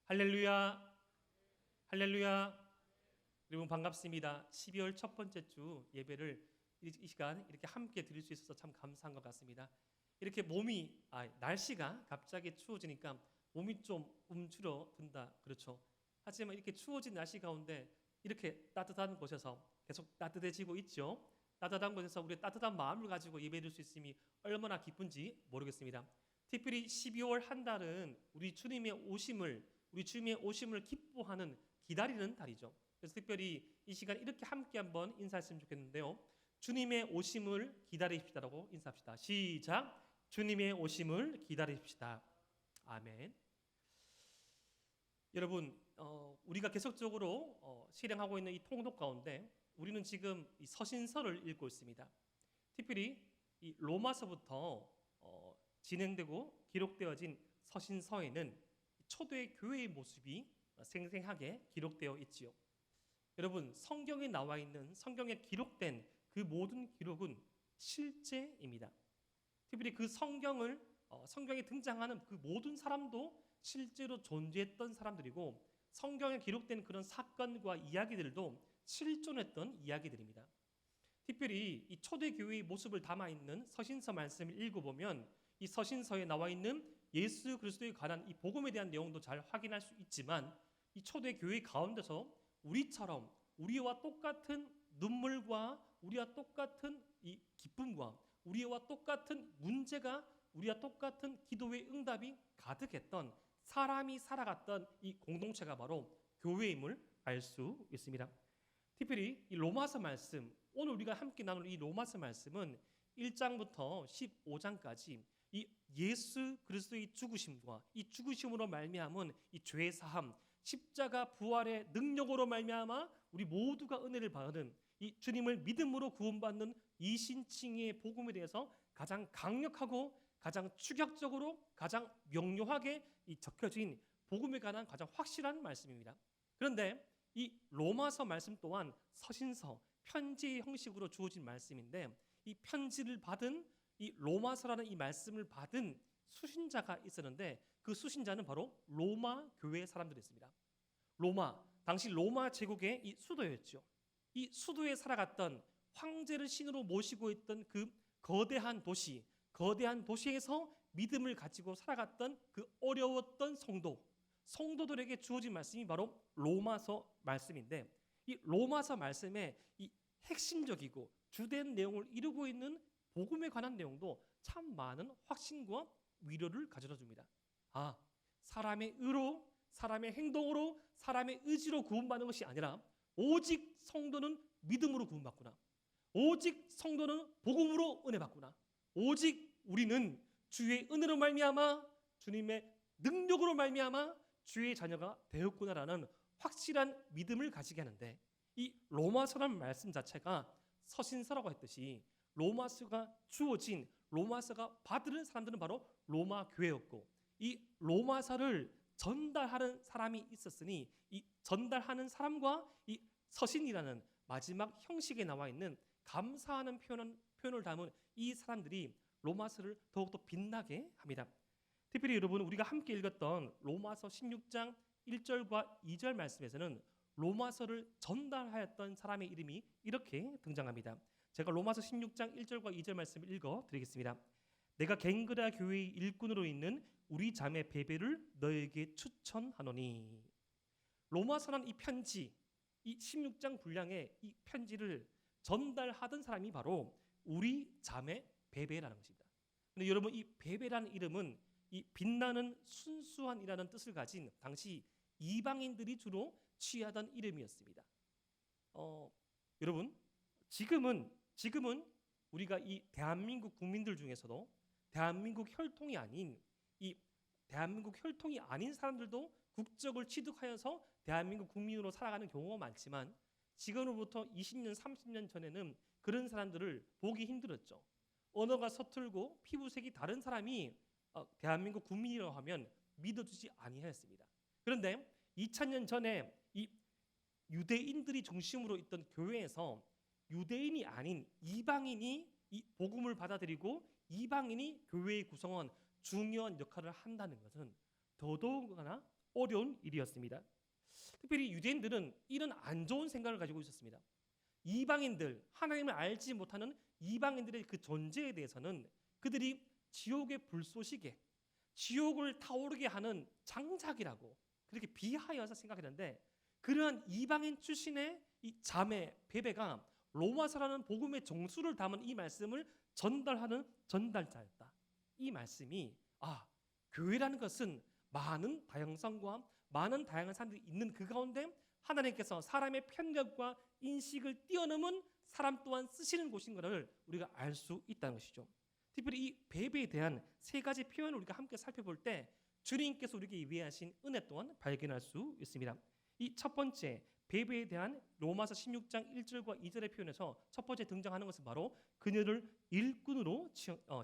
할렐루야, 할렐루야. 여러분 반갑습니다. 12월 첫 번째 주 예배를 이 시간 이렇게 함께 드릴 수 있어서 참 감사한 것 같습니다. 이렇게 날씨가 갑자기 추워지니까 몸이 좀 움츠러든다, 그렇죠? 하지만 이렇게 추워진 날씨 가운데 이렇게 따뜻한 곳에서 계속 따뜻해지고 있죠. 따뜻한 곳에서 우리 따뜻한 마음을 가지고 예배드릴 수 있음이 얼마나 기쁜지 모르겠습니다. 특별히 12월 한 달은 우리 주님의 오심을 기뻐하는 기다리는 달이죠. 그래서 특별히 이 시간 이렇게 함께 한번 인사했으면 좋겠는데요. 주님의 오심을 기다리십시다라고 인사합시다. 시작. 주님의 오심을 기다리십시다. 아멘. 여러분, 우리가 계속적으로 실행하고 있는 이 통독 가운데 우리는 지금 이 서신서를 읽고 있습니다. 특별히 이 로마서부터 진행되고 기록되어진 서신서에는 초대 교회의 모습이 생생하게 기록되어 있지요. 여러분, 성경에 기록된 그 모든 기록은 실제입니다. 특별히 그 성경에 등장하는 그 모든 사람도 실제로 존재했던 사람들이고, 성경에 기록된 그런 사건과 이야기들도 실존했던 이야기들입니다. 특별히 이 초대교회의 모습을 담아있는 서신서 말씀을 읽어보면 이 서신서에 나와 있는 예수 그리스도에 관한 이 복음에 대한 내용도 잘 확인할 수 있지만, 이 초대교회 가운데서 우리와 똑같은 눈물과 우리와 똑같은 이 기쁨과 우리와 똑같은 문제가, 우리와 똑같은 기도의 응답이 가득했던 사람이 살아갔던 이 공동체가 바로 교회임을 알 수 있습니다. 특별히 이 로마서 말씀, 오늘 우리가 함께 나눌 이 로마서 말씀은 1장부터 15장까지 이 예수 그리스도의 죽으심과 이 죽으심으로 말미암은 이 죄 사함, 십자가 부활의 능력으로 말미암아 우리 모두가 은혜를 받는 이 주님을 믿음으로 구원받는 이신칭의 복음에 대해서 가장 강력하고 가장 축약적으로 가장 명료하게 적혀진 복음에 관한 가장 확실한 말씀입니다. 그런데 이 로마서 말씀 또한 서신서, 편지의 형식으로 주어진 말씀인데, 이 편지를 받은 이 로마서라는 이 말씀을 받은 수신자가 있었는데, 그 수신자는 바로 로마 교회 사람들이었습니다. 당시 로마 제국의 이 수도였죠. 이 수도에 살아갔던 황제를 신으로 모시고 있던 그 거대한 도시에서 믿음을 가지고 살아갔던 그 어려웠던 성도들에게 주어진 말씀이 바로 로마서 말씀인데, 이 로마서 말씀의 이 핵심적이고 주된 내용을 이루고 있는 복음에 관한 내용도 참 많은 확신과 위로를 가져다 줍니다. 사람의 의로, 사람의 행동으로, 사람의 의지로 구원받는 것이 아니라 오직 성도는 믿음으로 구원받구나, 오직 성도는 복음으로 은혜받구나, 오직 우리는 주의 은혜로 말미암아 주님의 능력으로 말미암아 주의 자녀가 되었구나라는 확실한 믿음을 가지게 하는데, 이 로마서라는 말씀 자체가 서신서라고 했듯이 로마서가 받은 사람들은 바로 로마 교회였고, 이 로마서를 전달하는 사람이 있었으니 이 전달하는 사람과 이 서신이라는 마지막 형식에 나와 있는 감사하는 표현을 담은 이 사람들이 로마서를 더욱더 빛나게 합니다. 특별히 여러분, 우리가 함께 읽었던 로마서 16장 1절과 2절 말씀에서는 로마서를 전달하였던 사람의 이름이 이렇게 등장합니다. 제가 로마서 16장 1절과 2절 말씀을 읽어드리겠습니다. 내가 갱그라 교회의 일꾼으로 있는 우리 자매 베베를 너에게 추천하노니. 로마서란 이 편지, 이 16장 분량의 이 편지를 전달하던 사람이 바로 우리 자매 베베라는 것입니다. 근데 여러분, 이 베베라는 이름은 이 빛나는 순수한이라는 뜻을 가진 당시 이방인들이 주로 취하던 이름이었습니다. 여러분, 지금은 우리가 이 대한민국 국민들 중에서도 대한민국 혈통이 아닌 사람들도 국적을 취득하여서 대한민국 국민으로 살아가는 경우가 많지만, 지금으로부터 20년, 30년 전에는 그런 사람들을 보기 힘들었죠. 언어가 서툴고 피부색이 다른 사람이 대한민국 국민이라고 하면 믿어주지 아니하였습니다. 그런데 2000년 전에 이 유대인들이 중심으로 있던 교회에서 유대인이 아닌 이방인이 이 복음을 받아들이고 이방인이 교회의 구성원 중요한 역할을 한다는 것은 더더욱이나 어려운 일이었습니다. 특별히 유대인들은 이런 안 좋은 생각을 가지고 있었습니다. 이방인들, 하나님을 알지 못하는 이방인들의 그 존재에 대해서는 그들이 지옥의 불쏘시개, 지옥을 타오르게 하는 장작이라고 그렇게 비하여서 생각했는데, 그러한 이방인 출신의 이 자매 베베가 로마서라는 복음의 정수를 담은 이 말씀을 전달하는 전달자였다. 이 말씀이 교회라는 것은 많은 다양성과 많은 다양한 사람들이 있는 그 가운데 하나님께서 사람의 편견과 인식을 뛰어넘은 사람 또한 쓰시는 곳인 것을 우리가 알 수 있다는 것이죠. 특별히 이 베베에 대한 세 가지 표현을 우리가 함께 살펴볼 때 주님께서 우리에게 위하신 은혜 또한 발견할 수 있습니다. 이 첫 번째 베베에 대한 로마서 16장 1절과 2절의 표현에서 첫 번째 등장하는 것은 바로 그녀를 일꾼으로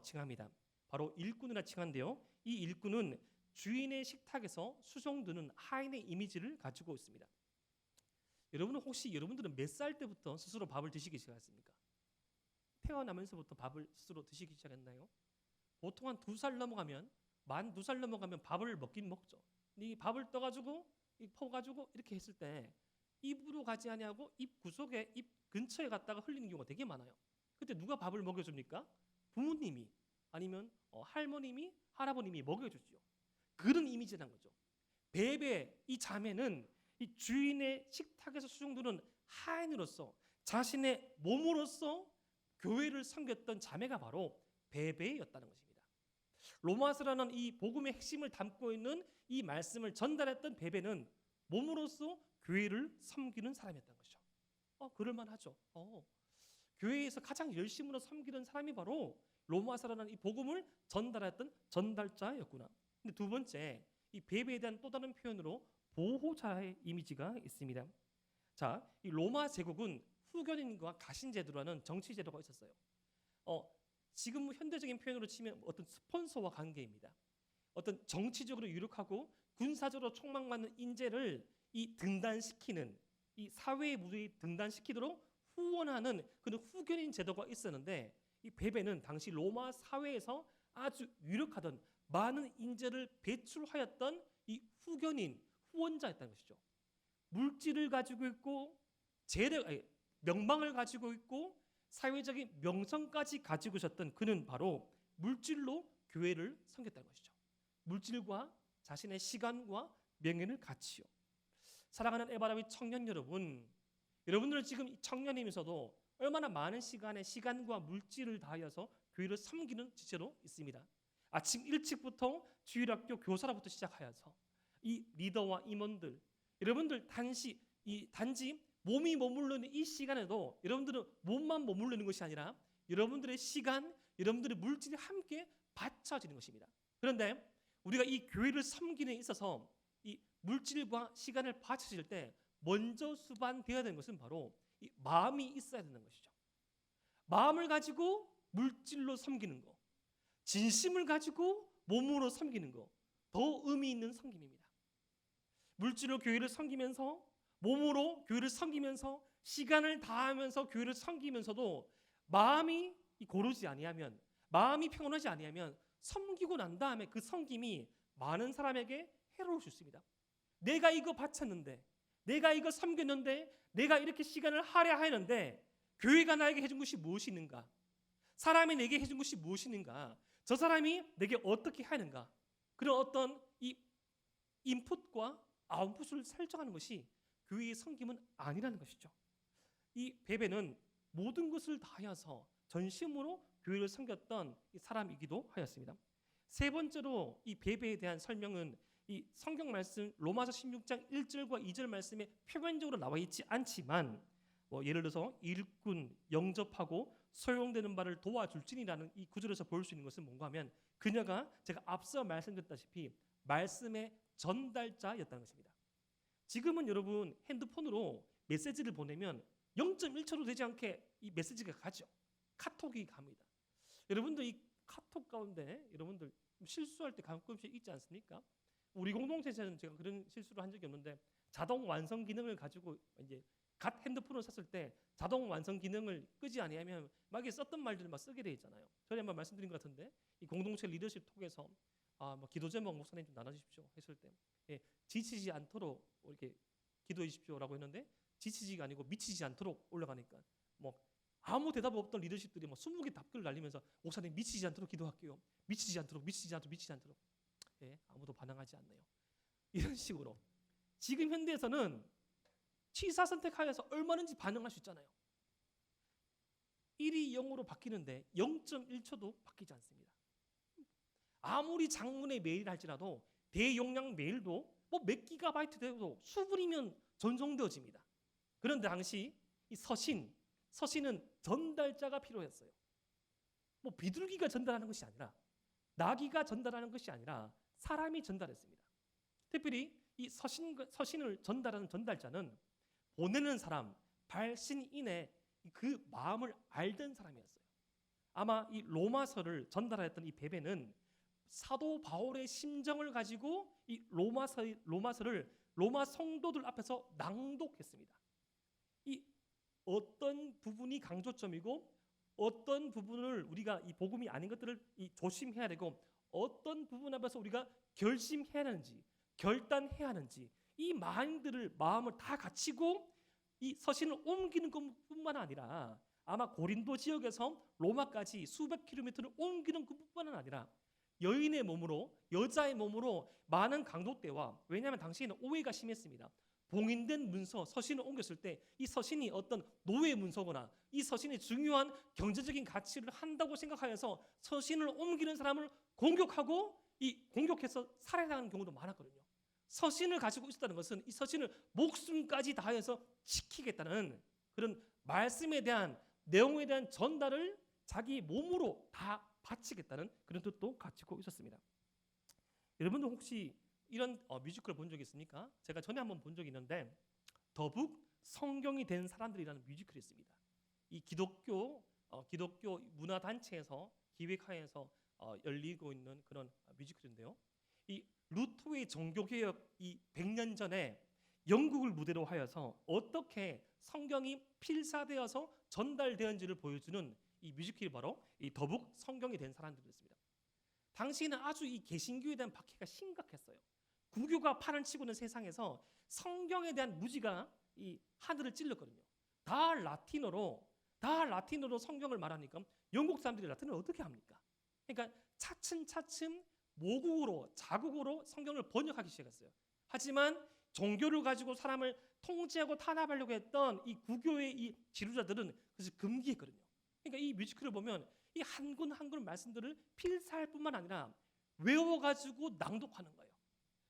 칭합니다. 바로 일꾼이라 칭한데요. 이 일꾼은 주인의 식탁에서 수송드는 하인의 이미지를 가지고 있습니다. 여러분은 혹시 여러분들은 몇 살 때부터 스스로 밥을 드시기 시작했습니까? 태어나면서부터 밥을 스스로 드시기 시작했나요? 보통 한 2살 넘어가면, 만 2살 넘어가면 밥을 먹긴 먹죠. 이 밥을 떠가지고 퍼가지고 이렇게 했을 때 입으로 가지 아니하고 입 구석에, 입 근처에 갔다가 흘리는 경우가 되게 많아요. 그때 누가 밥을 먹여줍니까? 부모님이, 아니면 할머님이, 할아버님이 먹여주죠. 그런 이미지란 거죠. 베베, 이 자매는 이 주인의 식탁에서 수종드는 하인으로서 자신의 몸으로서 교회를 섬겼던 자매가 바로 베베였다는 것입니다. 로마서라는 이 복음의 핵심을 담고 있는 이 말씀을 전달했던 베베는 몸으로서 교회를 섬기는 사람이었다는 것이죠. 그럴만하죠. 교회에서 가장 열심으로 섬기는 사람이 바로 로마서라는 이 복음을 전달했던 전달자였구나. 근데 두 번째, 이 베베에 대한 또 다른 표현으로 보호자의 이미지가 있습니다. 자, 이 로마 제국은 후견인과 가신제도라는 정치 제도가 있었어요. 지금 현대적인 표현으로 치면 어떤 스폰서와 관계입니다. 어떤 정치적으로 유력하고 군사적으로 촉망받는 인재를 이 등단시키는, 이 사회의 무대에 등단시키도록 후원하는 그런 후견인 제도가 있었는데, 이 베베는 당시 로마 사회에서 아주 유력하던 많은 인재를 배출하였던 이 후견인, 후원자였다는 것이죠. 물질을 가지고 있고 명망을 가지고 있고 사회적인 명성까지 가지고 있었던 그는 바로 물질로 교회를 섬겼다는 것이죠. 물질과 자신의 시간과 명예를 같이요. 사랑하는 에바라비 청년 여러분, 여러분들은 지금 청년이면서도 얼마나 많은 시간과 물질을 다하여서 교회를 섬기는 지체로 있습니다. 아침 일찍부터 주일학교 교사로부터 시작하여서 이 리더와 임원들, 여러분들 단지 몸이 머무르는 이 시간에도 여러분들은 몸만 머무르는 것이 아니라 여러분들의 시간, 여러분들의 물질이 함께 받쳐지는 것입니다. 그런데 우리가 이 교회를 섬기는 데 있어서 이 물질과 시간을 바쳐질 때 먼저 수반되어야 되는 것은 바로 이 마음이 있어야 되는 것이죠. 마음을 가지고 물질로 섬기는 것, 진심을 가지고 몸으로 섬기는 것, 더 의미 있는 섬김입니다. 물질로 교회를 섬기면서, 몸으로 교회를 섬기면서, 시간을 다하면서 교회를 섬기면서도 마음이 고르지 아니하면, 마음이 평온하지 아니하면 섬기고 난 다음에 그 섬김이 많은 사람에게 해로울 수 있습니다. 내가 이거 바쳤는데, 내가 이거 섬겼는데, 내가 이렇게 시간을 할애하였는데 교회가 나에게 해준 것이 무엇이 있는가? 사람이 내게 해준 것이 무엇이 있는가? 저 사람이 내게 어떻게 하는가? 그런 어떤 이 인풋과 아웃풋을 설정하는 것이 교회의 섬김은 아니라는 것이죠. 이 베베는 모든 것을 다하여서 전심으로 교회를 섬겼던 사람이기도 하였습니다. 세 번째로 이 베베에 대한 설명은 이 성경 말씀 로마서 16장 1절과 2절 말씀에 표면적으로 나와 있지 않지만, 예를 들어서 일꾼, 영접하고 소용되는 바를 도와줄지니라는 이 구절에서 볼 수 있는 것은 뭔가 하면 그녀가 제가 앞서 말씀드렸다시피 말씀의 전달자였다는 것입니다. 지금은 여러분 핸드폰으로 메시지를 보내면 0.1초도 되지 않게 이 메시지가 가죠. 카톡이 갑니다. 여러분들 이 카톡 가운데 여러분들 실수할 때 가끔씩 있지 않습니까? 우리 공동체에서는 제가 그런 실수를 한 적이 없는데, 자동 완성 기능을 가지고 이제 갓 핸드폰을 샀을 때 자동 완성 기능을 끄지 아니하면 막 썼던 말들을 막 쓰게 돼 있잖아요. 전에 한번 말씀드린 것 같은데, 이 공동체 리더십 톡에서 기도 제목 목사님 좀 나눠주십시오 했을 때, 지치지 않도록 이렇게 기도해 주십시오라고 했는데 지치지가 아니고 미치지 않도록 올라가니까 뭐 아무 대답 없던 리더십들이 뭐 20개 답글을 날리면서 목사님 미치지 않도록 기도할게요. 미치지 않도록 미치지 않도록. 예, 아무도 반응하지 않네요. 이런 식으로 지금 현대에서는 취사 선택하여서 얼마든지 반응할 수 있잖아요. 1이 0으로 바뀌는데 0.1초도 바뀌지 않습니다. 아무리 장문의 메일을 할지라도 대용량 메일도 뭐 몇 기가바이트 되어도 수분이면 전송되어집니다. 그런데 당시 이 서신은 전달자가 필요했어요. 뭐 비둘기가 전달하는 것이 아니라 나귀가 전달하는 것이 아니라 사람이 전달했습니다. 특별히 이 서신을 전달하는 전달자는 보내는 사람, 발신인의 그 마음을 알던 사람이었어요. 아마 이 로마서를 전달했던 이 베베는 사도 바울의 심정을 가지고 이 로마서를 로마 성도들 앞에서 낭독했습니다. 이 어떤 부분이 강조점이고 어떤 부분을 우리가 이 복음이 아닌 것들을 조심해야 되고 어떤 부분 앞에서 우리가 결심해야 하는지 결단해야 하는지 이 마음을 다 갖추고 이 서신을 옮기는 것뿐만 아니라 아마 고린도 지역에서 로마까지 수백 킬로미터를 옮기는 것뿐만 아니라 여인의 몸으로 여자의 몸으로 많은 강도대와 왜냐하면 당시에는 오해가 심했습니다. 봉인된 문서, 서신을 옮겼을 때 이 서신이 어떤 노예 문서거나 이 서신이 중요한 경제적인 가치를 한다고 생각하여서 서신을 옮기는 사람을 공격해서 살해당하는 경우도 많았거든요. 서신을 가지고 있었다는 것은 이 서신을 목숨까지 다해서 지키겠다는 그런 말씀에 대한 내용에 대한 전달을 자기 몸으로 다 바치겠다는 그런 뜻도 가지고 있었습니다. 여러분들 혹시 이런 뮤지컬을 본 적 있습니까? 제가 전에 한번 본 적이 있는데 더북 성경이 된 사람들이라는 뮤지컬이 있습니다. 이 기독교 문화단체에서 기획하여서 열리고 있는 그런 뮤지컬인데요. 이 루터의 종교개혁 이 100년 전에 영국을 무대로 하여서 어떻게 성경이 필사되어서 전달되었는지를 보여주는 이 뮤지컬이 바로 이 더북 성경이 된 사람들이었습니다. 당시에는 아주 이 개신교에 대한 박해가 심각했어요. 구교가 판을 치고 있는 세상에서 성경에 대한 무지가 이 하늘을 찔렀거든요. 다 라틴어로 성경을 말하니까 영국 사람들이 라틴어를 어떻게 합니까? 그러니까 차츰 모국어로 자국어로 성경을 번역하기 시작했어요. 하지만 종교를 가지고 사람을 통제하고 탄압하려고 했던 이 구교의 이 지도자들은 그것을 금기했거든요. 그러니까 이 뮤지컬을 보면 이 한 군 한 군 말씀들을 필사할 뿐만 아니라 외워가지고 낭독하는 거예요.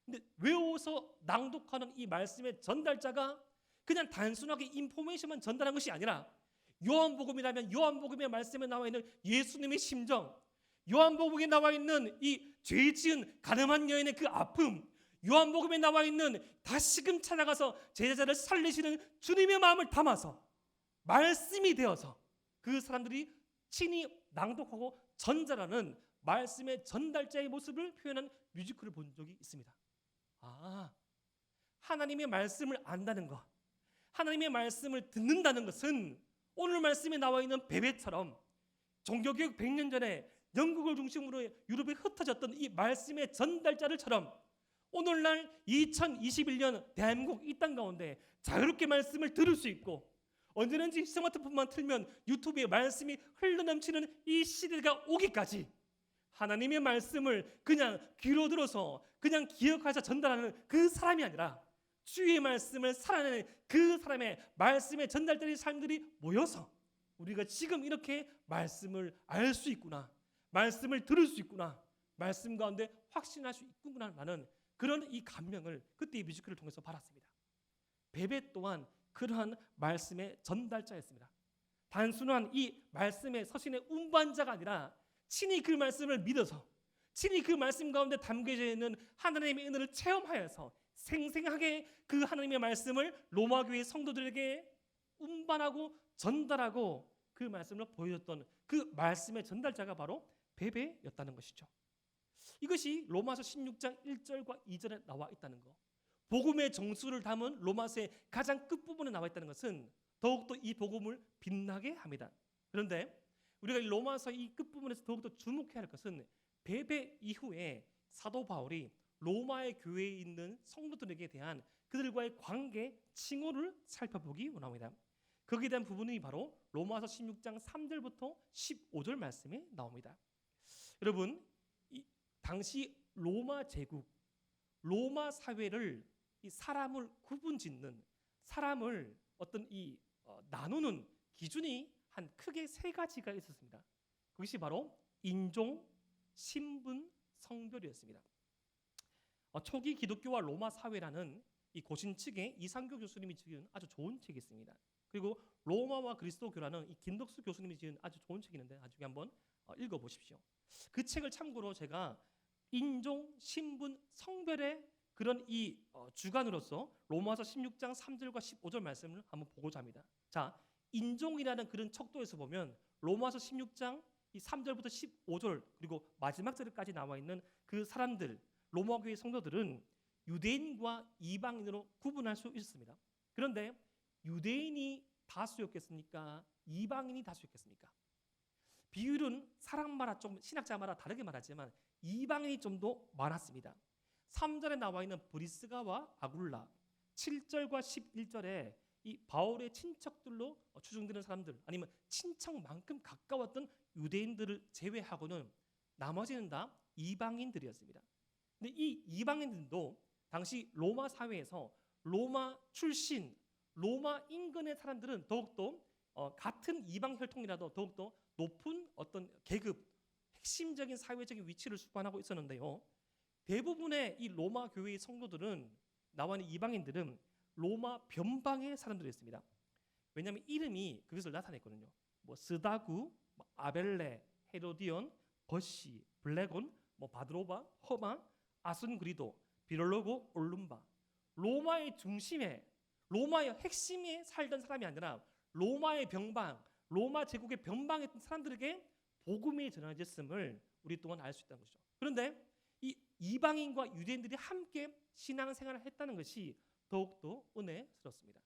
근데 외워서 낭독하는 이 말씀의 전달자가 그냥 단순하게 인포메이션만 전달한 것이 아니라 요한복음이라면 요한복음의 말씀에 나와 있는 예수님의 심정, 요한복음에 나와 있는 이 죄 지은 가늠한 여인의 그 아픔, 요한복음에 나와 있는 다시금 찾아가서 제자를 살리시는 주님의 마음을 담아서 말씀이 되어서 그 사람들이 친히 낭독하고 전달하는 말씀의 전달자의 모습을 표현한 뮤지컬을 본 적이 있습니다. 하나님의 말씀을 안다는 것, 하나님의 말씀을 듣는다는 것은 오늘 말씀에 나와 있는 베베처럼 종교개혁 100년 전에 영국을 중심으로 유럽에 흩어졌던 이 말씀의 전달자들처럼 오늘날 2021년 대한민국 이 땅 가운데 자유롭게 말씀을 들을 수 있고 언제든지 스마트폰만 틀면 유튜브에 말씀이 흘러넘치는 이 시대가 오기까지 하나님의 말씀을 그냥 귀로 들어서 그냥 기억해서 전달하는 그 사람이 아니라 주의 말씀을 살아내는 그 사람의 말씀의 전달자의 삶들이 모여서 우리가 지금 이렇게 말씀을 알 수 있구나, 말씀을 들을 수 있구나, 말씀 가운데 확신할 수 있구나라는 그런 이 감명을 그때 이 뮤지컬을 통해서 받았습니다. 베베 또한 그러한 말씀의 전달자였습니다. 단순한 이 말씀의 서신의 운반자가 아니라 친히 그 말씀을 믿어서 친히 그 말씀 가운데 담겨져 있는 하나님의 은혜를 체험하여서 생생하게 그 하나님의 말씀을 로마교회 성도들에게 운반하고 전달하고 그 말씀을 보여줬던 그 말씀의 전달자가 바로 베베였다는 것이죠. 이것이 로마서 16장 1절과 2절에 나와 있다는 것, 복음의 정수를 담은 로마서의 가장 끝부분에 나와 있다는 것은 더욱더 이 복음을 빛나게 합니다. 그런데 우리가 이 로마서 이 끝부분에서 더욱더 주목해야 할 것은 베베 이후에 사도 바울이 로마의 교회에 있는 성도들에게 대한 그들과의 관계 칭호를 살펴보기 원합니다. 거기에 대한 부분이 바로 로마서 16장 3절부터 15절 말씀에 나옵니다. 여러분, 당시 로마 제국, 로마 사회를 이 사람을 구분짓는, 사람을 어떤 나누는 기준이 한 크게 세 가지가 있었습니다. 그것이 바로 인종, 신분, 성별이었습니다. 초기 기독교와 로마 사회라는 이 고신 측의 이상교 교수님이 지은 아주 좋은 책이 있습니다. 그리고 로마와 그리스도교라는 이 김덕수 교수님이 지은 아주 좋은 책이 있는데 나중에 한번 읽어보십시오. 그 책을 참고로 제가 인종, 신분, 성별의 그런 주관으로서 로마서 16장 3절과 15절 말씀을 한번 보고자 합니다. 자, 인종이라는 그런 척도에서 보면 로마서 16장 3절부터 15절 그리고 마지막 절까지 나와 있는 그 사람들, 로마 교회 성도들은 유대인과 이방인으로 구분할 수 있었습니다. 그런데 유대인이 다수였겠습니까? 이방인이 다수였겠습니까? 비율은 사람마다 좀 신학자마다 다르게 말하지만 이방인이 좀 더 많았습니다. 3절에 나와 있는 브리스가와 아굴라, 7절과 11절에 이 바울의 친척들로 추정되는 사람들 아니면 친척만큼 가까웠던 유대인들을 제외하고는 나머지는 다 이방인들이었습니다. 근데 이 이방인들도 당시 로마 사회에서 로마 출신, 로마 인근의 사람들은 더욱더 같은 이방 혈통이라도 더욱더 높은 어떤 계급, 핵심적인 사회적인 위치를 수반하고 있었는데요. 대부분의 이 로마 교회의 성도들은 나와 있는 이방인들은 로마 변방의 사람들이었습니다. 왜냐하면 이름이 그것을 나타냈거든요. 스다구, 아벨레, 헤로디온, 버시, 블레곤, 바드로바, 허마, 아순그리도, 비롤로고, 올룸바. 로마의 중심에, 로마의 핵심에 살던 사람이 아니라 로마의 변방, 로마 제국의 변방에 있던 사람들에게 복음이 전해졌음을 우리 또한 알 수 있다는 것이죠. 그런데 이 이방인과 유대인들이 함께 신앙생활을 했다는 것이 더욱더 은혜스럽습니다.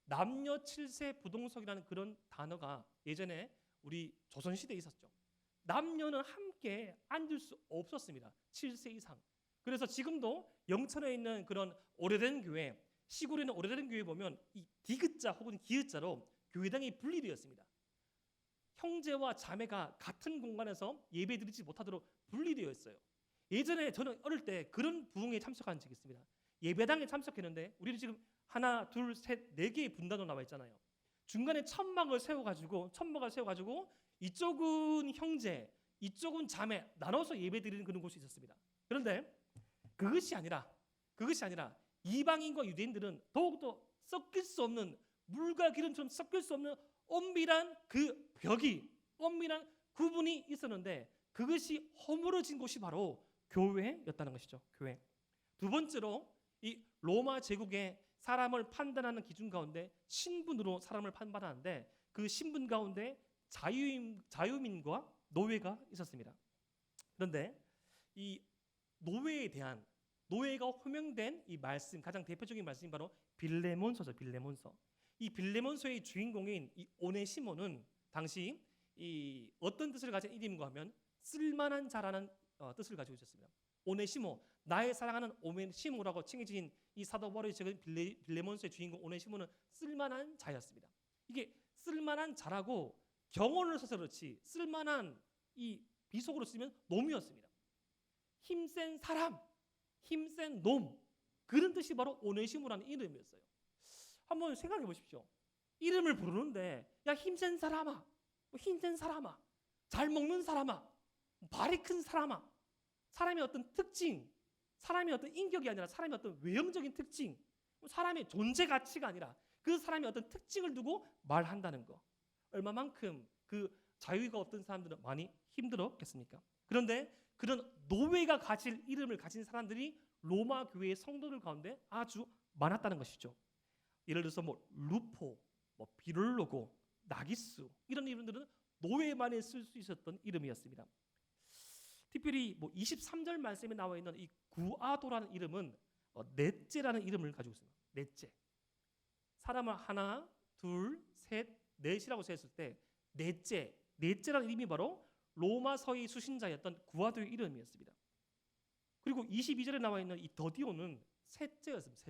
남녀 7세 부동석이라는 그런 단어가 예전에 우리 조선시대에 있었죠. 남녀는 함께 앉을 수 없었습니다. 7세 이상. 그래서 지금도 영천에 있는 그런 오래된 교회, 시골에 있는 오래된 교회 보면 이 디귿자 혹은 기읒자로 교회당이 분리되었습니다. 형제와 자매가 같은 공간에서 예배드리지 못하도록 분리되어 있어요. 예전에 저는 어릴 때 그런 부흥에 참석한 적이 있습니다. 예배당에 참석했는데 우리는 지금 하나, 둘, 셋, 네 개의 분단으로 나와 있잖아요. 중간에 천막을 세워가지고 이쪽은 형제, 이쪽은 자매 나눠서 예배드리는 그런 곳이 있었습니다. 그런데 그것이 아니라 이방인과 유대인들은 더욱더 섞일 수 없는 물과 기름처럼 섞일 수 없는 엄밀한 그 벽이 엄밀한 구분이 있었는데 그것이 허물어진 곳이 바로 교회였다는 것이죠. 교회. 두 번째로 이 로마 제국의 사람을 판단하는 기준 가운데 신분으로 사람을 판단하는데 그 신분 가운데 자유민과 노예가 있었습니다. 그런데 이 노예가 호명된 이 말씀, 가장 대표적인 말씀이 바로 빌레몬서죠. 빌레몬서. 이 빌레몬서의 주인공인 이 오네시모는 당시 이 어떤 뜻을 가진 이름인가 하면 쓸만한 자라는 뜻을 가지고 있었습니다. 오네시모, 나의 사랑하는 오네시모라고 칭해진 이 사도 바울의 적은 빌레몬서의 주인공 오네시모는 쓸만한 자였습니다. 이게 쓸만한 자라고 경언을 써서 그렇지 쓸만한 이 비속어로 쓰면 놈이었습니다. 힘센 사람, 힘센 놈, 그런 뜻이 바로 오네시모라는 이름이었어요. 한번 생각해 보십시오. 이름을 부르는데 야 힘센 사람아, 힘센 사람아, 잘 먹는 사람아, 발이 큰 사람아, 사람의 어떤 특징, 사람의 어떤 인격이 아니라 사람의 어떤 외형적인 특징, 사람의 존재 가치가 아니라 그 사람의 어떤 특징을 두고 말한다는 거. 얼마만큼 그 자유가 없던 사람들은 많이 힘들었겠습니까? 그런데 그런 노예가 가질 이름을 가진 사람들이 로마 교회의 성도들 가운데 아주 많았다는 것이죠. 예를 들어서 루포, 비롤로고, 나기스 이런 이름들은 노예만이 쓸 수 있었던 이름이었습니다. 특별히 23절 말씀에 나와 있는 이 구아도라는 이름은 넷째라는 이름을 가지고 있습니다. 넷째. 사람을 하나, 둘, 셋, 넷이라고 세었을 때 넷째라는 이름이 바로 로마서의 수신자였던 구아도의 이름이었습니다. 그리고 22절에 나와 있는 이 더디오는 셋째였습니다.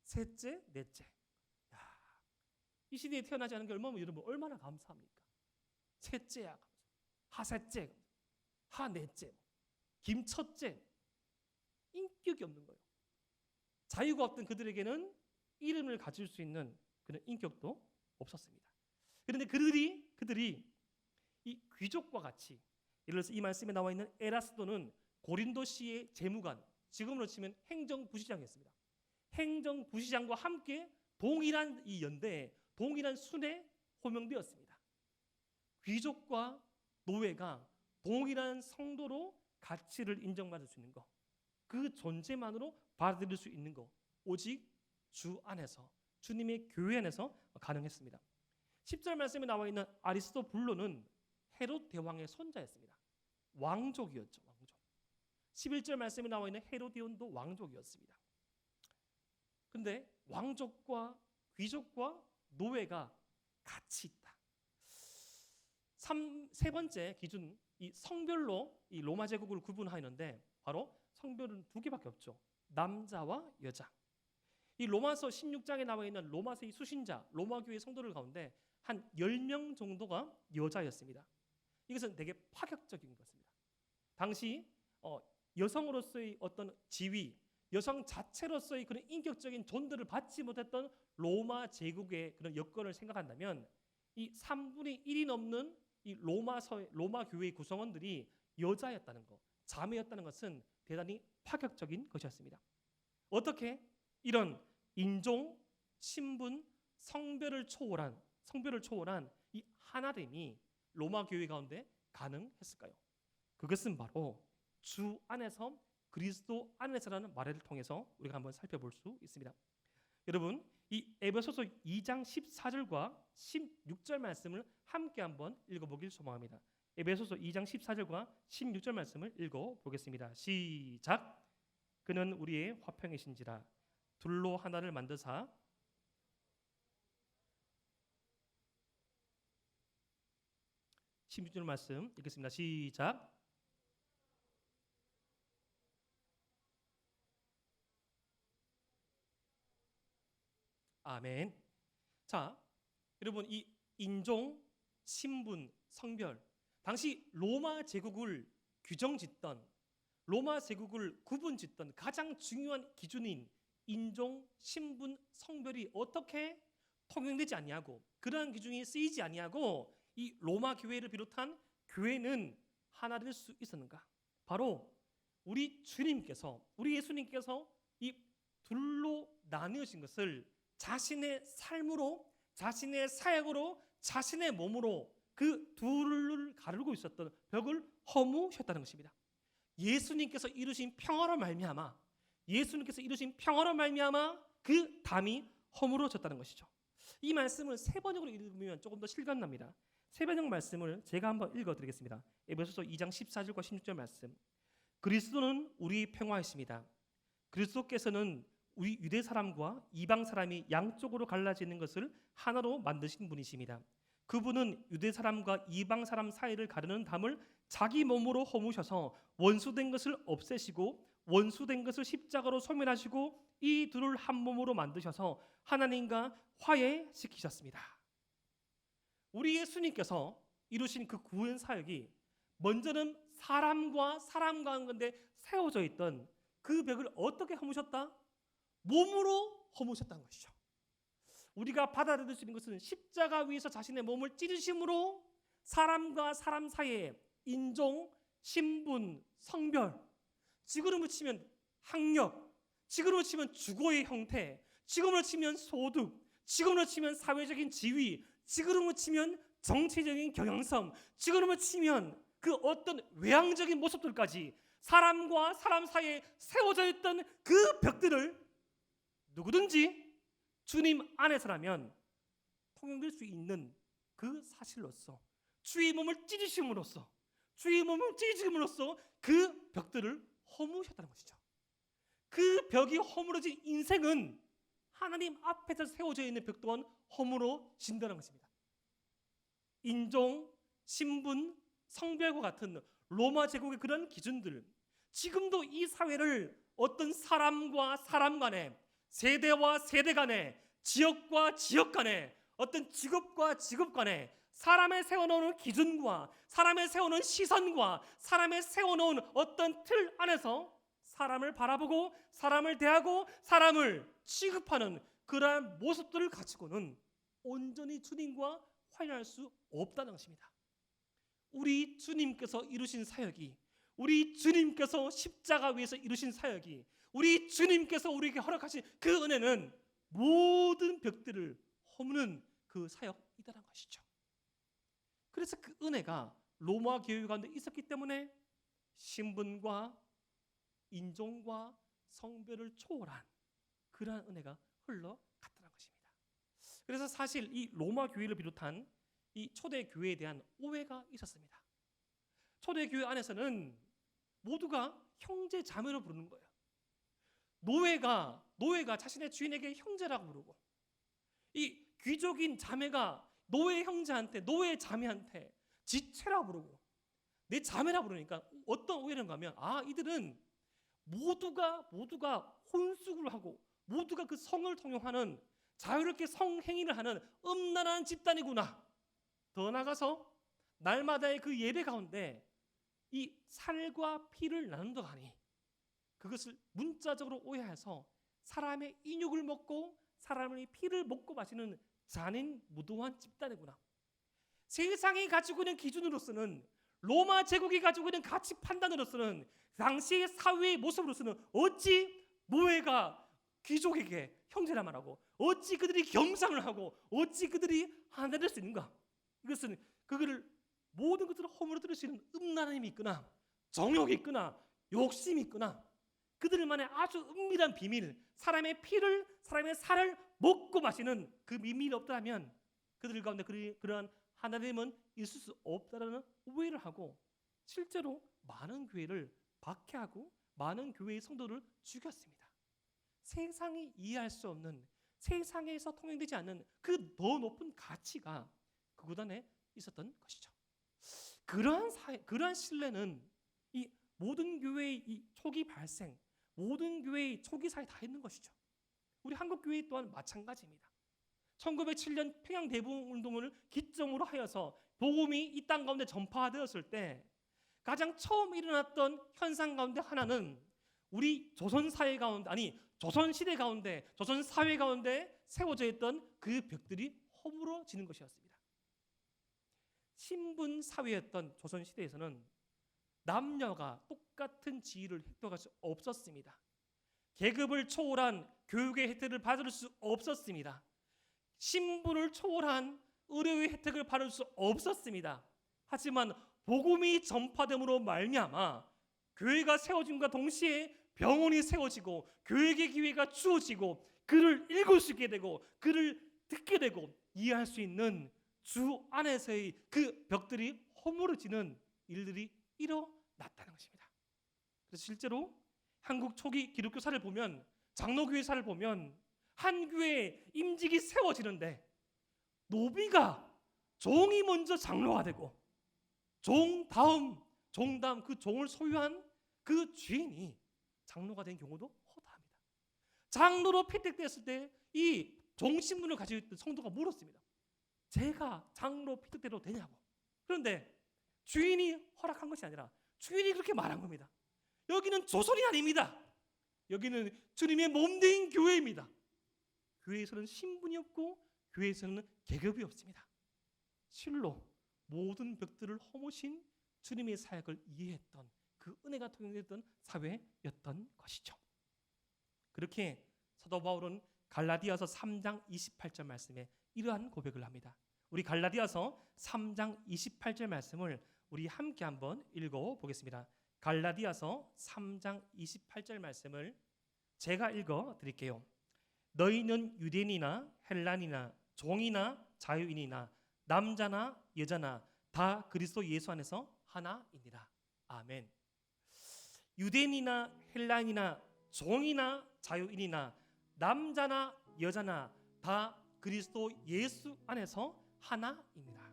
셋째, 넷째. 야, 이 시대에 태어나지 않은 게 여러분 얼마나 감사합니까? 셋째야, 하셋째, 하넷째, 김첫째. 인격이 없는 거예요. 자유가 없던 그들에게는 이름을 가질 수 있는 그런 인격도 없었습니다. 그런데 그들이 이 귀족과 같이, 예를 들어서 이 말씀에 나와 있는 에라스도는 고린도시의 재무관, 지금으로 치면 행정부시장이었습니다. 행정부시장과 함께 동일한 이 연대에 동일한 순에 호명되었습니다. 귀족과 노예가 동일한 성도로 가치를 인정받을 수 있는 것, 그 존재만으로 받아들일 수 있는 것, 오직 주 안에서, 주님의 교회 안에서 가능했습니다. 10절 말씀에 나와 있는 아리스토블로는 헤롯 대왕의 손자였습니다. 왕족이었죠. 왕족. 11절 말씀에 나와 있는 헤로디온도 왕족이었습니다. 그런데 왕족과 귀족과 노예가 같이 있다. 세 번째 기준, 이 성별로 이 로마 제국을 구분하였는데 바로 성별은 두 개밖에 없죠. 남자와 여자. 이 로마서 16장에 나와 있는 로마서의 수신자, 로마 교회 성도들 가운데 한 10명 정도가 여자였습니다. 이것은 되게 파격적인 것입니다. 당시 여성으로서의 어떤 지위, 여성 자체로서의 그런 인격적인 존재를 받지 못했던 로마 제국의 그런 여건을 생각한다면 이 3분의 1이 넘는 이 로마 교회의 구성원들이 여자였다는 것, 자매였다는 것은 대단히 파격적인 것이었습니다. 어떻게 이런 인종, 신분, 성별을 초월한 이 하나됨이 로마 교회 가운데 가능했을까요? 그것은 바로 주 안에서, 그리스도 안에서라는 말을 통해서 우리가 한번 살펴볼 수 있습니다. 여러분, 이 에베소서 2장 14절과 16절 말씀을 함께 한번 읽어보길 소망합니다. 에베소서 2장 14절과 16절 말씀을 읽어보겠습니다. 시작. 그는 우리의 화평이신지라 둘로 하나를 만드사 16절 말씀 읽겠습니다. 시작. 아멘. 자, 여러분, 이 인종, 신분, 성별, 당시 로마 제국을 규정짓던, 로마 제국을 구분짓던 가장 중요한 기준인 인종, 신분, 성별이 어떻게 통용되지 아니하고, 그러한 기준이 쓰이지 아니하고 이 로마 교회를 비롯한 교회는 하나 될 수 있었는가? 바로 우리 주님께서, 우리 예수님께서 이 둘로 나누어진 것을 자신의 삶으로, 자신의 사역으로, 자신의 몸으로 그 둘을 가르고 있었던 벽을 허무셨다는 것입니다. 예수님께서 이루신 평화로 말미암아, 그 담이 허물어졌다는 것이죠. 이 말씀을 세 번역으로 읽으면 조금 더 실감납니다. 세 번역 말씀을 제가 한번 읽어드리겠습니다. 에베소서 2장 14절과 16절 말씀. 그리스도는 우리 평화이십니다. 그리스도께서는 우리 유대 사람과 이방 사람이 양쪽으로 갈라지는 것을 하나로 만드신 분이십니다. 그분은 유대 사람과 이방 사람 사이를 가르는 담을 자기 몸으로 허무셔서 원수된 것을 없애시고 원수된 것을 십자가로 소멸하시고 이 둘을 한 몸으로 만드셔서 하나님과 화해시키셨습니다. 우리 예수님께서 이루신 그 구원 사역이 먼저는 사람과 가운데 세워져 있던 그 벽을 어떻게 허무셨다? 몸으로 허무셨다는 것이죠. 우리가 받아들일 수 있는 것은 십자가 위에서 자신의 몸을 찢으심으로 사람과 사람 사이에 인종, 신분, 성별, 지금으로 치면 학력, 지금으로 치면 주거의 형태, 지금으로 치면 소득, 지금으로 치면 사회적인 지위, 지금으로 치면 정치적인 경향성, 지금으로 치면 그 어떤 외향적인 모습들까지 사람과 사람 사이에 세워져 있던 그 벽들을 누구든지 주님 안에서라면 통용될 수 있는 그 사실로서 주의 몸을 찢으심으로써 그 벽들을 허무셨다는 것이죠. 그 벽이 허물어진 인생은 하나님 앞에서 세워져 있는 벽 또한 허물어진다는 것입니다. 인종, 신분, 성별과 같은 로마 제국의 그런 기준들, 지금도 이 사회를 어떤 사람과 사람 간에, 세대와 세대 간에, 지역과 지역 간에, 어떤 직업과 직업 간에 사람의 세워놓은 기준과 사람의 세워놓은 시선과 사람의 세워놓은 어떤 틀 안에서 사람을 바라보고 사람을 대하고 사람을 취급하는 그러한 모습들을 가지고는 온전히 주님과 화해할 수 없다는 것입니다. 우리 주님께서 이루신 사역이, 우리 주님께서 십자가 위에서 이루신 사역이, 우리 주님께서 우리에게 허락하신 그 은혜는 모든 벽들을 허무는 그 사역이다라는 것이죠. 그래서 그 은혜가 로마 교회 가운데 있었기 때문에 신분과 인종과 성별을 초월한 그러한 은혜가 흘러갔다는 것입니다. 그래서 사실 이 로마 교회를 비롯한 이 초대 교회에 대한 오해가 있었습니다. 초대 교회 안에서는 모두가 형제 자매로 부르는 거예요. 노예가 자신의 주인에게 형제라고 부르고, 이 귀족인 자매가 노예 형제한테, 노예 자매한테 지체라고 부르고, 내 자매라 부르니까 어떤 오해인가 하면, 이들은 모두가 혼숙을 하고 모두가 그 성을 통용하는 자유롭게 성행위를 하는 음란한 집단이구나. 더 나아가서 날마다의 그 예배 가운데 이 살과 피를 나눈다하니 그것을 문자적으로 오해해서 사람의 인육을 먹고 사람의 피를 먹고 마시는 잔인 무도한 집단이구나. 세상이 가지고 있는 기준으로서는, 로마 제국이 가지고 있는 가치 판단으로서는, 당시의 사회의 모습으로서는 어찌 노예가 귀족에게 형제라 말하고, 어찌 그들이 겸상을 하고, 어찌 그들이 하나 될 수 있는가? 이것은 그거를 모든 것들을 허물어뜨릴 수 있는 음란한 힘이 있거나 정욕이 있거나 욕심이 있거나 그들만의 아주 은밀한 비밀, 사람의 피를, 사람의 살을 먹고 마시는 그 비밀이 없다면 그들 가운데 그러한 하나됨은 있을 수 없다라는 오해를 하고, 실제로 많은 교회를 박해하고 많은 교회의 성도를 죽였습니다. 세상이 이해할 수 없는, 세상에서 통용되지 않는 그 더 높은 가치가 그 구단에 있었던 것이죠. 그러한 신뢰는 이 모든 교회의 이 초기 발생, 모든 교회의 초기 사에 다 있는 것이죠. 우리 한국 교회 또한 마찬가지입니다. 1907년 평양 대부흥 운동을 기점으로 하여서 복음이 이 땅 가운데 전파되었을 때 가장 처음 일어났던 현상 가운데 하나는 우리 조선 사회 가운데, 조선 시대 가운데, 조선 사회 가운데 세워져 있던 그 벽들이 허물어지는 것이었습니다. 신분 사회였던 조선 시대에서는 남녀가 똑같은 지위를 획득할 수 없었습니다. 계급을 초월한 교육의 혜택을 받을 수 없었습니다. 신분을 초월한 의료의 혜택을 받을 수 없었습니다. 하지만 복음이 전파됨으로 말미암아 교회가 세워짐과 동시에 병원이 세워지고 교육의 기회가 주어지고 글을 읽을 수 있게 되고 글을 듣게 되고 이해할 수 있는 주 안에서의 그 벽들이 허물어지는 일들이 일어났다는 것입니다. 그래서 실제로 한국 초기 기독교사를 보면, 장로교회사를 보면 한 교회에 임직이 세워지는데 노비가, 종이 먼저 장로가 되고 종 다음 그 종을 소유한 그 주인이 장로가 된 경우도 허다합니다. 장로로 피택됐을 때 이 종신분을 가지고 있던 성도가 물었습니다. 제가 장로 피택돼도 되냐고. 그런데 주인이 허락한 것이 아니라 주인이 그렇게 말한 겁니다. 여기는 조선이 아닙니다. 여기는 주님의 몸된 교회입니다. 교회에서는 신분이 없고 교회에서는 계급이 없습니다. 실로 모든 벽들을 허무신 주님의 사역을 이해했던 그 은혜가 통용됐던 사회였던 것이죠. 그렇게 사도 바울은 갈라디아서 3장 28절 말씀에 이러한 고백을 합니다. 우리 갈라디아서 3장 28절 말씀을 우리 함께 한번 읽어보겠습니다. 갈라디아서 3장 28절 말씀을 제가 읽어드릴게요. 너희는 유대인이나 헬란이나 종이나 자유인이나 남자나 여자나 다 그리스도 예수 안에서 하나이니라. 아멘. 유대인이나 헬란이나 종이나 자유인이나 남자나 여자나 다 그리스도 예수 안에서 하나입니다.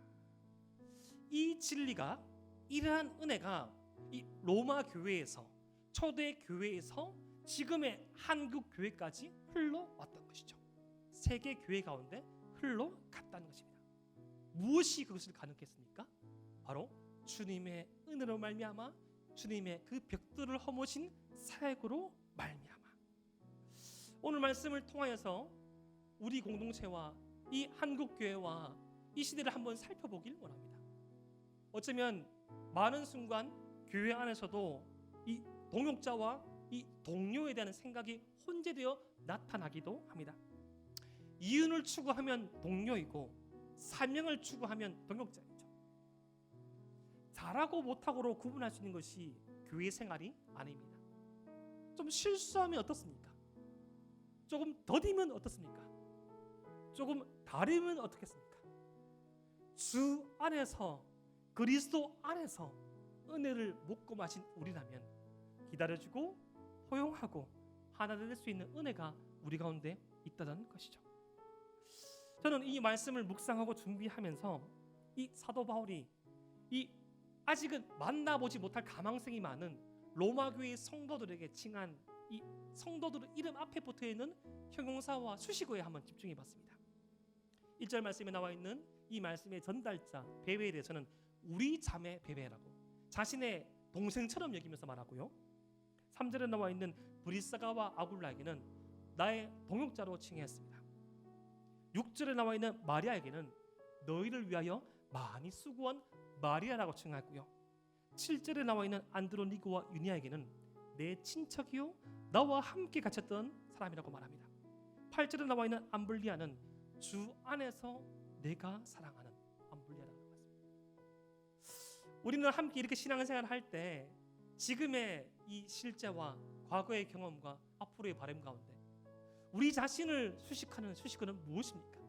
이 진리가, 이러한 은혜가 이 로마 교회에서 초대 교회에서 지금의 한국 교회까지 흘러왔던 것이죠. 세계 교회 가운데 흘러갔다는 것입니다. 무엇이 그것을 가능했습니까? 바로 주님의 은혜로 말미암아 주님의 그 벽들을 허무신 사역으로 말미암아. 오늘 말씀을 통하여서 우리 공동체와 이 한국 교회와 이 시대를 한번 살펴보길 원합니다. 어쩌면 많은 순간 교회 안에서도 이 동역자와 이 동료에 대한 생각이 혼재되어 나타나기도 합니다. 이윤을 추구하면 동료이고 사명을 추구하면 동역자이죠. 잘하고 못하고로 구분할 수 있는 것이 교회 생활이 아닙니다. 좀 실수하면 어떻습니까? 조금 더디면 어떻습니까? 조금 다르면 어떻겠습니까? 주 안에서 그리스도 안에서 은혜를 먹고 마신 우리라면 기다려주고 포용하고 하나 될 수 있는 은혜가 우리 가운데 있다는 것이죠. 저는 이 말씀을 묵상하고 준비하면서 이 사도 바울이 이 아직은 만나보지 못할 가망성이 많은 로마 교회 성도들에게 칭한 이 성도들의 이름 앞에 붙어 있는 형용사와 수식어에 한번 집중해 봤습니다. 1절 말씀에 나와 있는 이 말씀의 전달자 베베에 대해서는 우리 자매 베베라고 자신의 동생처럼 여기면서 말하고요. 3절에 나와 있는 브리스가와 아굴라에게는 나의 동역자로 칭했습니다. 6절에 나와 있는 마리아에게는 너희를 위하여 많이 수고한 마리아라고 칭하고요. 7절에 나와 있는 안드로니고와 유니아에게는 내 친척이요 나와 함께 갇혔던 사람이라고 말합니다. 8절에 나와 있는 암블리아는 주 안에서 내가 사랑하는 암블리아라고 말합니다. 우리는 함께 이렇게 신앙생활을 할 때 지금의 이 실제와 과거의 경험과 앞으로의 바람 가운데 우리 자신을 수식하는 수식어는 무엇입니까?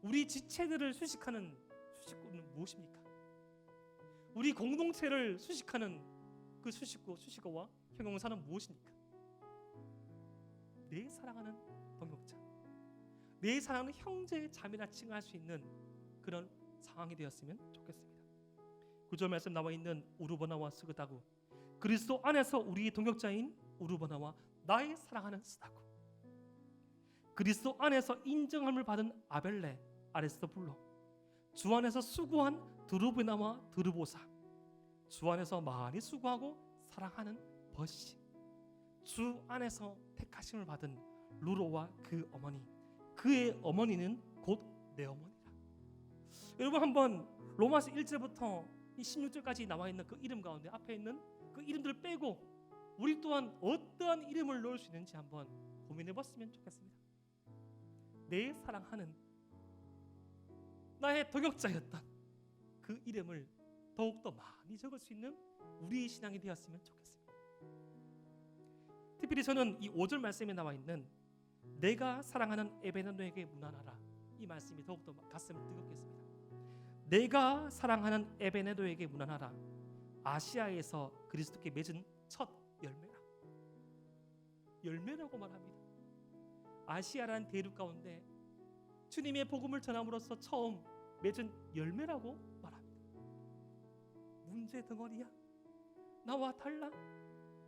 우리 지체들을 수식하는 수식어는 무엇입니까? 우리 공동체를 수식하는 그 수식어와 형용사는 무엇입니까? 내 사랑하는 동역자, 내 사랑하는 형제 자매라 칭할 수 있는 그런 상황이 되었으면 좋겠습니다. 9절 말씀 나와 있는 우르바나와 스그다구, 그리스도 안에서 우리의 동역자인 우르바나와 나의 사랑하는 스다구, 그리스도 안에서 인정함을 받은 아벨레 아레스토블로, 주 안에서 수고한 드루베나와 드르보사, 주 안에서 많이 수고하고 사랑하는 버시, 주 안에서 택하심을 받은 루로와 그 어머니, 그의 어머니는 곧 내 어머니라. 여러분 한번 로마서 1절부터 16절까지 나와 있는 그 이름 가운데 앞에 있는 그 이름들을 빼고 우리 또한 어떠한 이름을 넣을 수 있는지 한번 고민해 봤으면 좋겠습니다. 내 사랑하는 나의 동역자였던 그 이름을 더욱더 많이 적을 수 있는 우리의 신앙이 되었으면 좋겠습니다. 특별히 저는 이 5절 말씀에 나와 있는 내가 사랑하는 에베네도에게 문안하라, 이 말씀이 더욱더 가슴을 뜨겁게 했습니다. 내가 사랑하는 에베네도에게 문안하라, 아시아에서 그리스도께 맺은 첫 열매라고 말합니다. 아시아라는 대륙 가운데 주님의 복음을 전함으로써 처음 맺은 열매라고 말합니다. 문제 덩어리야, 나와 달라,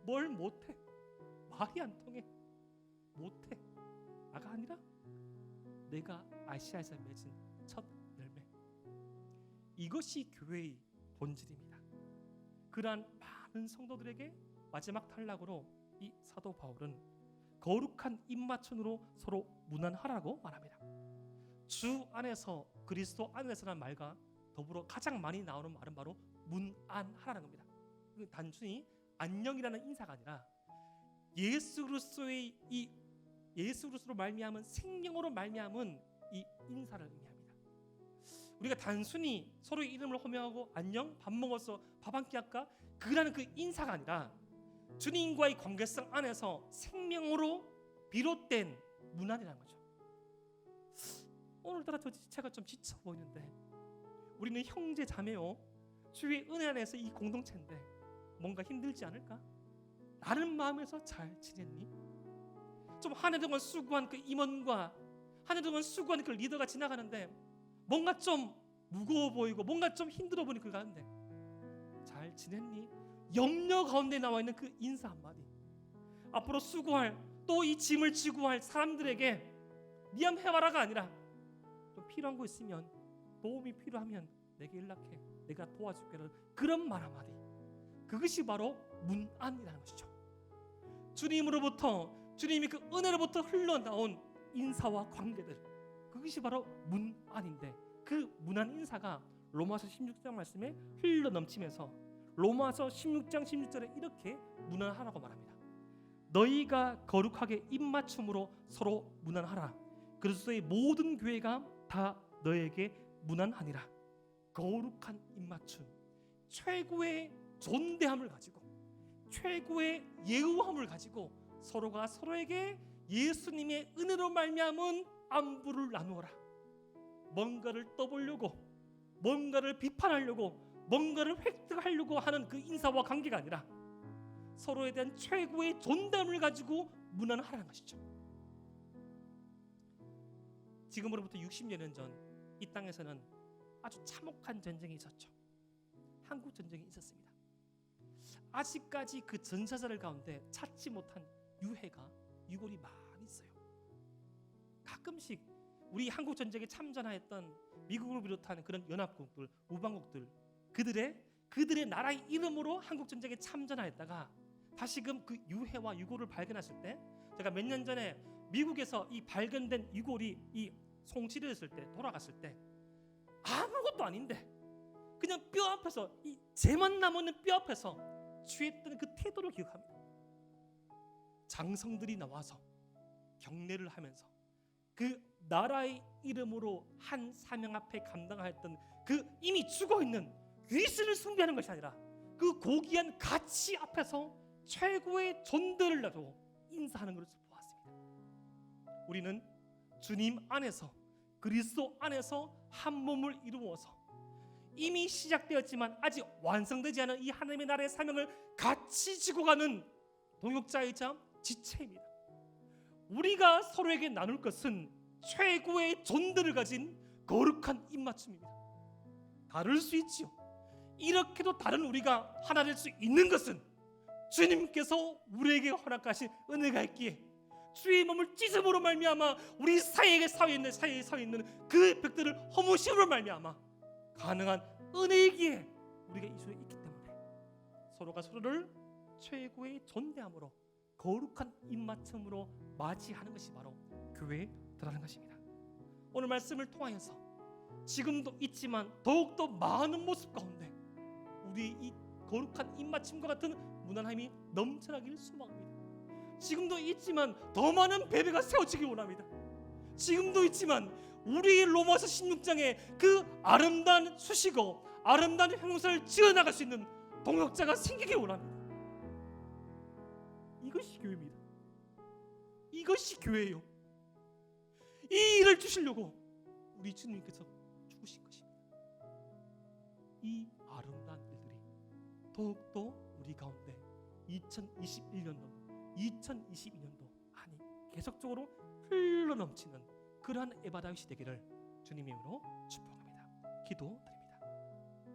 뭘 못해, 말이 안 통해, 못해, 나가 아니라 내가 아시아에서 맺은 첫 열매, 이것이 교회의 본질입니다. 그러한 많은 성도들에게 마지막 단락으로 이 사도 바울은 거룩한 입맞춤으로 서로 문안하라고 말합니다. 주 안에서 그리스도 안에서라는 말과 더불어 가장 많이 나오는 말은 바로 문안하라는 겁니다. 단순히 안녕이라는 인사가 아니라 예수 그리스도의 이 예수 그리스도로 말미암은 생명으로 말미암은 이 인사를 의미합니다. 우리가 단순히 서로의 이름을 호명하고 안녕, 밥 먹었어, 밥 한 끼 할까, 그라는 그 인사가 아니라 주님과의 관계성 안에서 생명으로 비롯된 문안이라는 거죠. 오늘따라 저 지체가 좀 지쳐 보이는데 우리는 형제 자매요, 주의 은혜 안에서 이 공동체인데 뭔가 힘들지 않을까? 라는 마음에서 잘 지냈니? 좀 한 해 동안 수고한 그 임원과 한 해 동안 수고한 그 리더가 지나가는데 뭔가 좀 무거워 보이고 뭔가 좀 힘들어 보이는 그 가운데 잘 지냈니? 염려 가운데 나와 있는 그 인사 한마디, 앞으로 수고할 또 이 짐을 지고 할 사람들에게 니함 해와라가 아니라 좀 필요한 거 있으면, 도움이 필요하면 내게 연락해, 내가 도와줄게라는 그런 말 한마디, 그것이 바로 문안이라는 것이죠. 주님으로부터, 주님이 그 은혜로부터 흘러나온 인사와 관계들, 그것이 바로 문안인데, 그 문안 인사가 로마서 16장 말씀에 흘러넘치면서 로마서 16장 16절에 이렇게 문안하라고 말합니다. 너희가 거룩하게 입맞춤으로 서로 문안하라. 그리스도의 모든 교회가 다 너에게 문안하니라. 거룩한 입맞춤, 최고의 존대함을 가지고, 최고의 예우함을 가지고 서로가 서로에게 예수님의 은혜로 말미암은 안부를 나누어라. 뭔가를 떠보려고, 뭔가를 비판하려고, 뭔가를 획득하려고 하는 그 인사와 관계가 아니라 서로에 대한 최고의 존담을 가지고 문안하라는 것이죠. 지금으로부터 60년 전 이 땅에서는 아주 참혹한 전쟁이 있었죠. 한국 전쟁이 있었습니다. 아직까지 그 전사자들 가운데 찾지 못한 유골이 많이 있어요. 가끔씩 우리 한국 전쟁에 참전하였던 미국을 비롯한 그런 연합국들, 우방국들, 그들의 나라의 이름으로 한국 전쟁에 참전하였다가 다시금 그 유해와 유골을 발견했을 때, 제가 몇 년 전에 미국에서 이 발견된 유골이 이 송치됐을 때, 돌아갔을 때 아무것도 아닌데 그냥 뼈 앞에서, 이 재만 남았는 뼈 앞에서 취했던 그 태도를 기억합니다. 장성들이 나와서 경례를 하면서 그 나라의 이름으로 한 사명 앞에 감당하였던 그 이미 죽어있는 귀신을 숭배하는 것이 아니라 그 고귀한 가치 앞에서 최고의 존대를 놔두고 인사하는 것을 보았습니다. 우리는 주님 안에서, 그리스도 안에서 한 몸을 이루어서 이미 시작되었지만 아직 완성되지 않은 이 하나님의 나라의 사명을 같이 지고 가는 동역자이자 지체입니다. 우리가 서로에게 나눌 것은 최고의 존대를 가진 거룩한 입맞춤입니다. 다를 수 있지요. 이렇게도 다른 우리가 하나 될 수 있는 것은 주님께서 우리에게 허락하신 은혜가 있기에, 주의 몸을 찢음으로 말미암아 우리 사이에 서 있는 그 벽들을 허무심으로 말미암아 가능한 은혜이기에 우리가 이 속에 있기 때문에 서로가 서로를 최고의 존대함으로 거룩한 입맞춤으로 맞이하는 것이 바로 교회라는 것입니다. 오늘 말씀을 통하여서 지금도 있지만 더욱더 많은 모습 가운데 우리 이 거룩한 입맞춤과 같은 무난함이 넘쳐나길 소망합니다. 지금도 있지만 더 많은 배배가 세워지길 원합니다. 지금도 있지만 우리 로마서 16장에 그 아름다운 수식어, 아름다운 형상을 지어나갈 수 있는 동역자가 생기길 원합니다. 이것이 교회입니다. 이것이 교회예요. 이 일을 주시려고 우리 주님께서 죽으신 것입니다. 이 아름다운 일들이 더욱더 우리 가운데 2021년도 2022년도 아니 계속적으로 흘러넘치는 그러한 에바다윗이 되기를 주님의 이름으로 축복합니다. 기도드립니다.